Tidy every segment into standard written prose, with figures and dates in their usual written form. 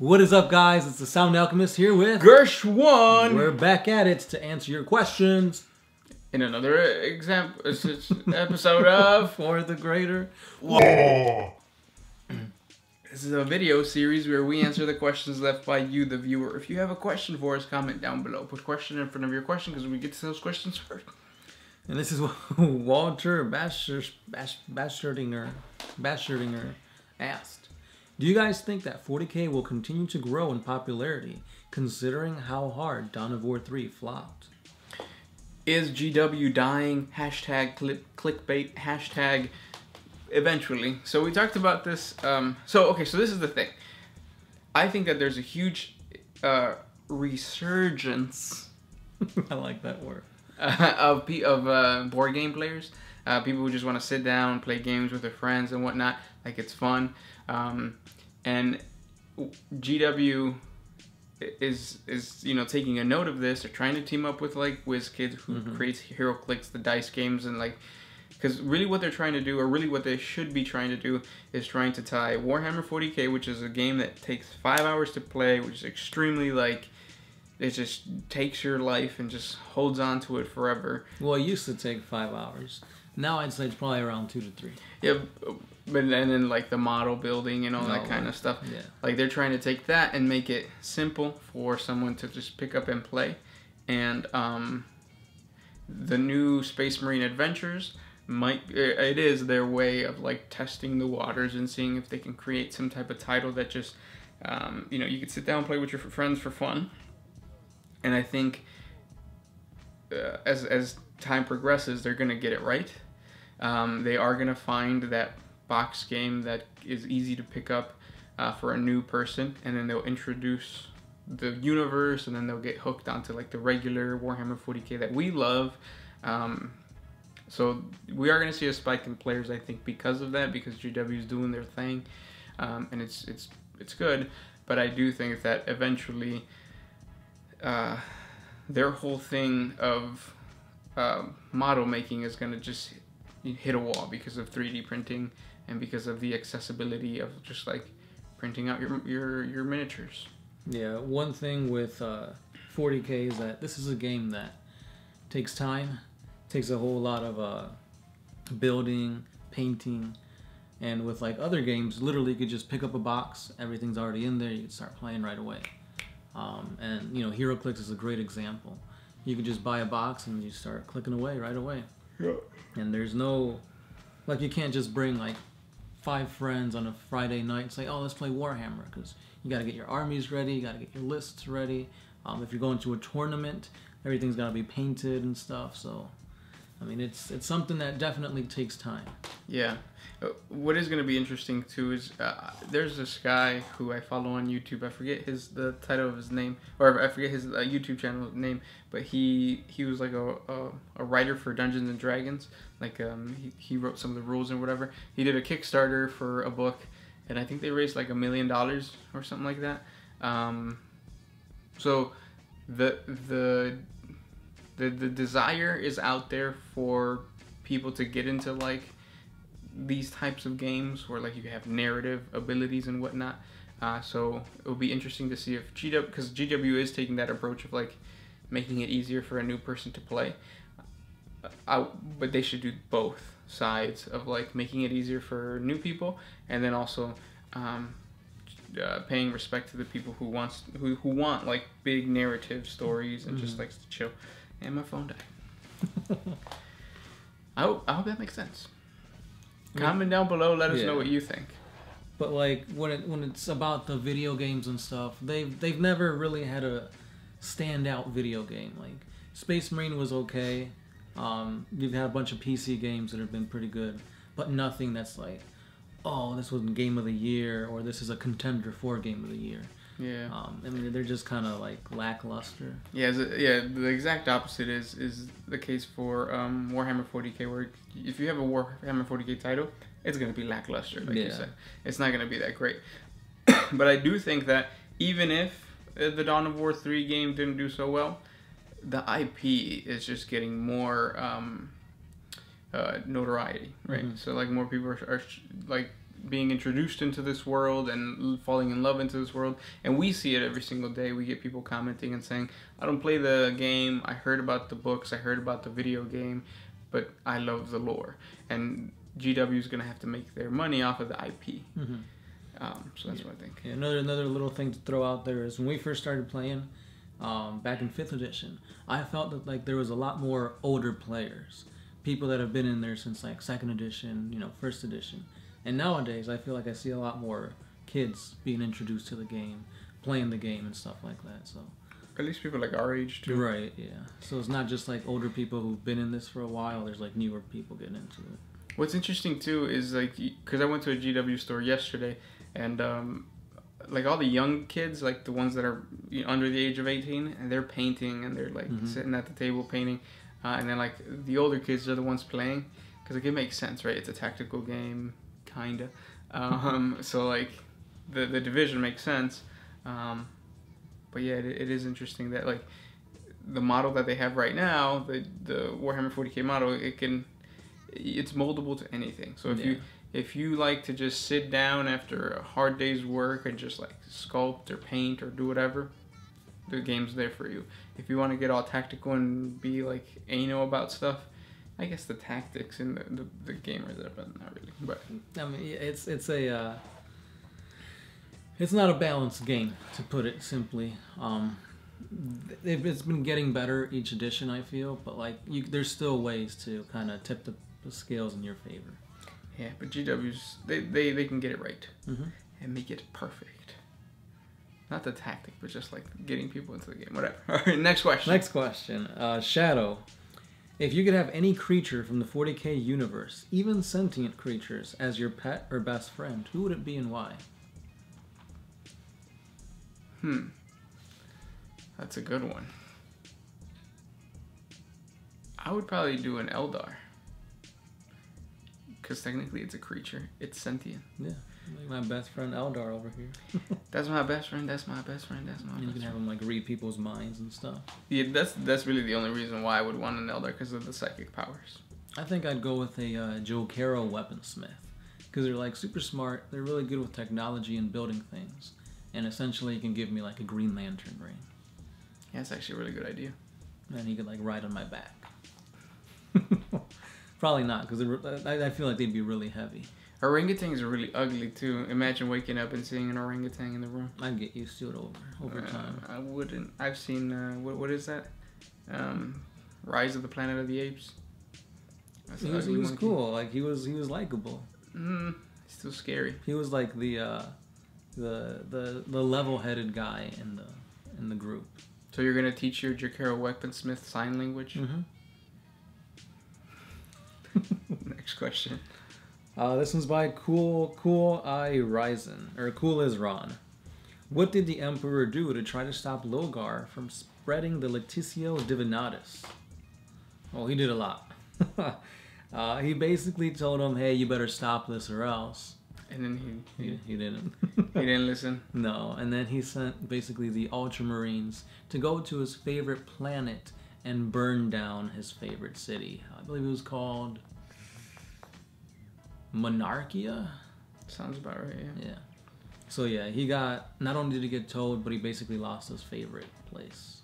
What is up, guys? It's the Sound Alchemist here with Gershwan. We're back at it to answer your questions In another episode of For the Greater. Whoa. This is a video series where we answer the questions left by you, the viewer. If you have a question for us, comment down below. Put question in front of your question because we get to those questions first. And this is what Walter Bascherdinger asked. Do you guys think that 40K will continue to grow in popularity, considering how hard Dawn of War 3 flopped? Is GW dying? Hashtag clickbait. Hashtag eventually. So we talked about this. So this is the thing. I think that there's a huge resurgence. I like that word. Of board game players. People who just want to sit down, play games with their friends and whatnot. Like, it's fun. And GW is taking a note of this. They're trying to team up with like WizKids, who creates HeroClix, the dice games, and like, because really what they're trying to do, or really what they should be trying to do, is trying to tie Warhammer 40K, which is a game that takes 5 hours to play, which is extremely like, it just takes your life and just holds on to it forever. Well, it used to take 5 hours. Now I'd say it's probably around 2 to 3. Yeah, but then like the model building and all that kind of stuff. Yeah. Like, they're trying to take that and make it simple for someone to just pick up and play. And the new Space Marine Adventures it is their way of like testing the waters and seeing if they can create some type of title that just you could sit down and play with your friends for fun. And I think as time progresses, they're going to get it right. They are going to find that box game that is easy to pick up for a new person, and then they'll introduce the universe, and then they'll get hooked onto like the regular Warhammer 40K that we love. So we are going to see a spike in players, I think, because of that, because GW is doing their thing, and it's good. But I do think that eventually their whole thing of model making is going to just hit a wall because of 3D printing and because of the accessibility of just like printing out your miniatures. Yeah, one thing with 40K is that this is a game that takes time, takes a whole lot of building, painting, and with like other games, literally you could just pick up a box, everything's already in there, you can start playing right away. And HeroClix is a great example. You can just buy a box and you start clicking away right away. Yeah. And there's no, like, you can't just bring like 5 friends on a Friday night and say, oh, let's play Warhammer, because you got to get your armies ready, you got to get your lists ready. If you're going to a tournament, everything's got to be painted and stuff. So, I mean, it's something that definitely takes time. Yeah. What is going to be interesting too is there's this guy who I follow on YouTube. I forget the title of his name, or I forget his YouTube channel name, but he was like a writer for Dungeons and Dragons. Like he wrote some of the rules and whatever. He did a Kickstarter for a book, and I think they raised like $1 million or something like that. So the desire is out there for people to get into like these types of games where like you have narrative abilities and whatnot. So it will be interesting to see if GW, because GW is taking that approach of like making it easier for a new person to play. But they should do both sides of like making it easier for new people, and then also paying respect to the people who want like big narrative stories and just likes to chill. And my phone died. I hope that makes sense. Comment down below, let us know what you think. But like when it's about the video games and stuff, they've never really had a standout video game. Like Space Marine was okay. You've had a bunch of PC games that have been pretty good, but nothing that's like, oh, this was Game of the Year, or this is a contender for Game of the Year. Yeah. I mean, they're just kind of like lackluster. Yeah, the exact opposite is the case for Warhammer 40K, where if you have a Warhammer 40K title, it's going to be lackluster, like you said. It's not going to be that great. But I do think that even if the Dawn of War 3 game didn't do so well, the IP is just getting more notoriety, right? So like more people are like being introduced into this world and falling in love into this world. And we see it every single day. We get people commenting and saying, I don't play the game, I heard about the books, I heard about the video game, but I love the lore. And GW is going to have to make their money off of the IP. Mm-hmm. So that's what I think. Yeah, another little thing to throw out there is when we first started playing, back in 5th edition, I felt that like there was a lot more older players. People that have been in there since like 2nd edition, 1st edition. And nowadays, I feel like I see a lot more kids being introduced to the game, playing the game and stuff like that. So at least people like our age too. Right, yeah. So it's not just like older people who've been in this for a while. There's like newer people getting into it. What's interesting too is like, because I went to a GW store yesterday, and like all the young kids, like the ones that are under the age of 18, and they're painting and they're like sitting at the table painting. And then like the older kids are the ones playing, because like it makes sense, right? It's a tactical game, kinda. So like the division makes sense. But yeah, it is interesting that like the model that they have right now, the Warhammer 40K model, it's moldable to anything. So if you like to just sit down after a hard day's work and just like sculpt or paint or do whatever, the game's there for you. If you want to get all tactical and be like anal about stuff, I guess the tactics and the gamers are, but not really. But I mean, it's not a balanced game, to put it simply. It's been getting better each edition, I feel, but like there's still ways to kind of tip the scales in your favor. Yeah, but GWs they can get it right and make it perfect. Not the tactic, but just like getting people into the game. Whatever. All right, next question. Next question. Shadow. If you could have any creature from the 40K universe, even sentient creatures, as your pet or best friend, who would it be and why? That's a good one. I would probably do an Eldar. Because technically it's a creature. It's sentient. Yeah. Like my best friend Eldar over here. That's my best friend. That's my best friend. That's my best friend. You can have him like read people's minds and stuff. Yeah, that's really the only reason why I would want an Eldar, because of the psychic powers. I think I'd go with a Joe Caro weaponsmith, because they're like super smart. They're really good with technology and building things, and essentially he can give me like a Green Lantern ring. Yeah, that's actually a really good idea. And he could like ride on my back. Probably not, because I feel like they'd be really heavy. Orangutans are really ugly too. Imagine waking up and seeing an orangutan in the room. I'd get used to it over time. I wouldn't. I've seen what is that? Rise of the Planet of the Apes. He was cool. Like he was likable. Still scary. He was like the level-headed guy in the group. So you're gonna teach your Jakaro weaponsmith sign language? Next question. This one's by Cool Eye Ryzen, or Cool as Ron. What did the Emperor do to try to stop Lorgar from spreading the Lectitio Divinatus? Well, he did a lot. He basically told him, hey, you better stop this or else. And then he didn't. He didn't listen? No, and then he sent basically the Ultramarines to go to his favorite planet and burn down his favorite city. I believe it was called Monarchia? Sounds about right, yeah. Yeah. So yeah, he got, not only did he get towed, but he basically lost his favorite place.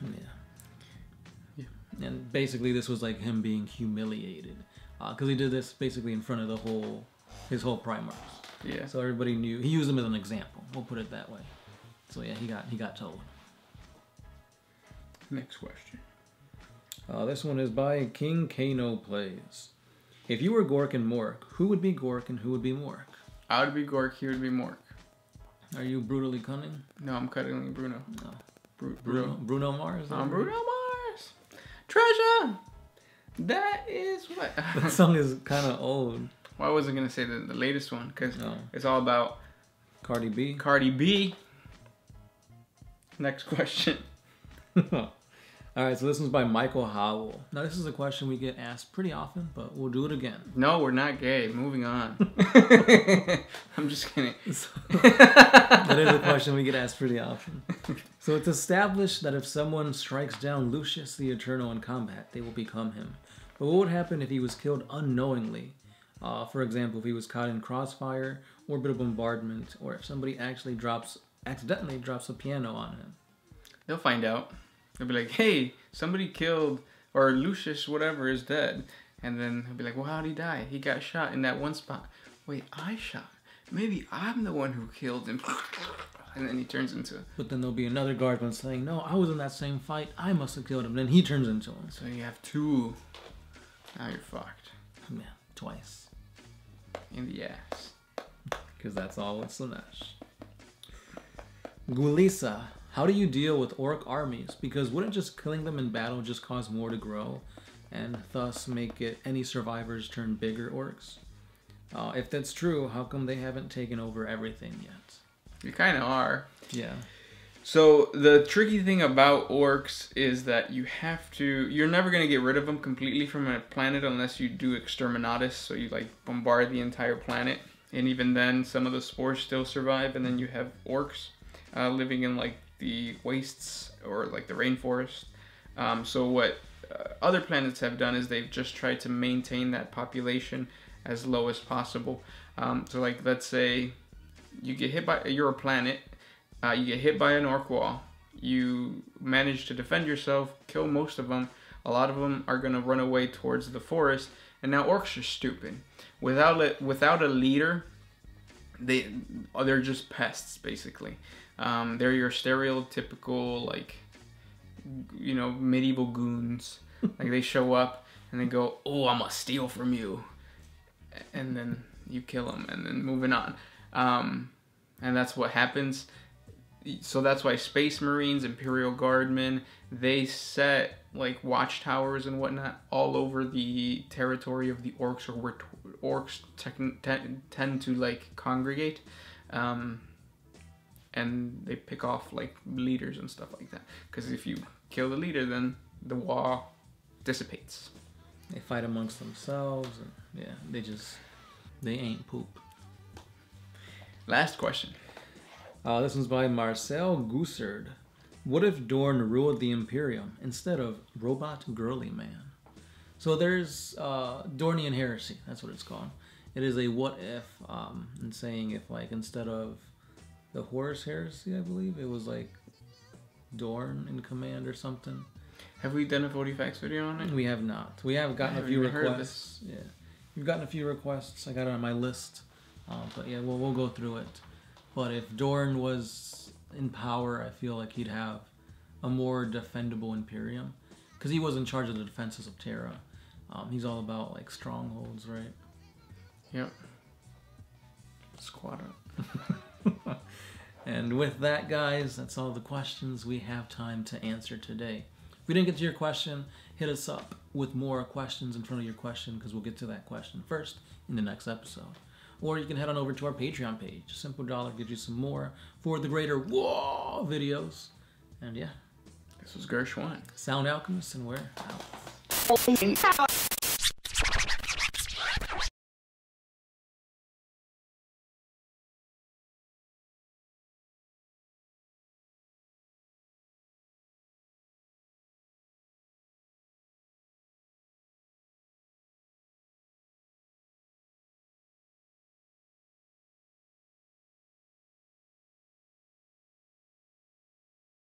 Yeah. And basically this was like him being humiliated. Because he did this basically in front of his whole Primarchs. Yeah. So everybody knew, he used him as an example, we'll put it that way. So yeah, he got towed. Next question. This one is by King Kano Plays. If you were Gork and Mork, who would be Gork and who would be Mork? I would be Gork, he would be Mork. Are you brutally cunning? No, I'm cuddling Bruno. No. Bruno Mars? I'm Bruno Mars! Treasure! That is what... That song is kind of old. Well, I wasn't going to say the latest one, because it's all about... Cardi B? Cardi B. Next question. Alright, so this one's by Michael Howell. Now, this is a question we get asked pretty often, but we'll do it again. No, we're not gay. Moving on. I'm just kidding. That is a question we get asked pretty often. So it's established that if someone strikes down Lucius the Eternal in combat, they will become him. But what would happen if he was killed unknowingly For example, if he was caught in crossfire, orbital bombardment, or if somebody actually accidentally drops a piano on him. They'll find out. They'll be like, hey, somebody killed, or Lucius, whatever, is dead. And then he'll be like, well, how'd he die? He got shot in that one spot. Wait, I shot. Maybe I'm the one who killed him. And then he turns into... But then there'll be another guardsman saying, no, I was in that same fight. I must have killed him. Then he turns into him. So you have two. Now you're fucked. Yeah, twice. In the ass. Because that's all with Slanesh. Gulisa, how do you deal with orc armies? Because wouldn't just killing them in battle just cause more to grow, and thus make it any survivors turn bigger orcs? If that's true, how come they haven't taken over everything yet? You kind of are. Yeah. So the tricky thing about orcs is that you're never going to get rid of them completely from a planet unless you do exterminatus, so you like bombard the entire planet. And even then, some of the spores still survive, and then you have orcs living in like the wastes or like the rainforest. So what other planets have done is they've just tried to maintain that population as low as possible. So like, let's say you get hit by, you're a planet, you get hit by an orc wall, you manage to defend yourself, kill most of them, a lot of them are going to run away towards the forest, and now orcs are stupid. Without a leader, they're just pests, basically. They're your stereotypical, like, you know, medieval goons. Like, they show up and they go, oh, I'm gonna steal from you, and then you kill them, and then moving on. And that's what happens. So that's why Space Marines, Imperial Guardmen, they set like watchtowers and whatnot all over the territory of the orcs, or where orcs tend to like congregate. And they pick off like leaders and stuff like that. Because if you kill the leader, then the wall dissipates. They fight amongst themselves, and yeah, they ain't poop. Last question. This one's by Marcel Goussard. What if Dorn ruled the Imperium instead of Robot Girly Man? So there's Dornian Heresy, that's what it's called. It is a what if, and saying if like instead of the Horus Heresy, I believe, it was like Dorn in command or something. Have we done a 40 Facts video on it? We have not. We have gotten a few requests. Yeah, we've gotten a few requests. I got it on my list. But yeah, we'll go through it. But if Dorn was in power, I feel like he'd have a more defendable Imperium. Because he was in charge of the defenses of Terra. He's all about like strongholds, right? Yep. Squad up. And with that, guys, that's all the questions we have time to answer today. If we didn't get to your question, hit us up with more questions in front of your question, because we'll get to that question first in the next episode. Or you can head on over to our Patreon page. Simple dollar gives you some more for the greater videos. And yeah. This was Gershwan. Sound Alchemist, and we're out.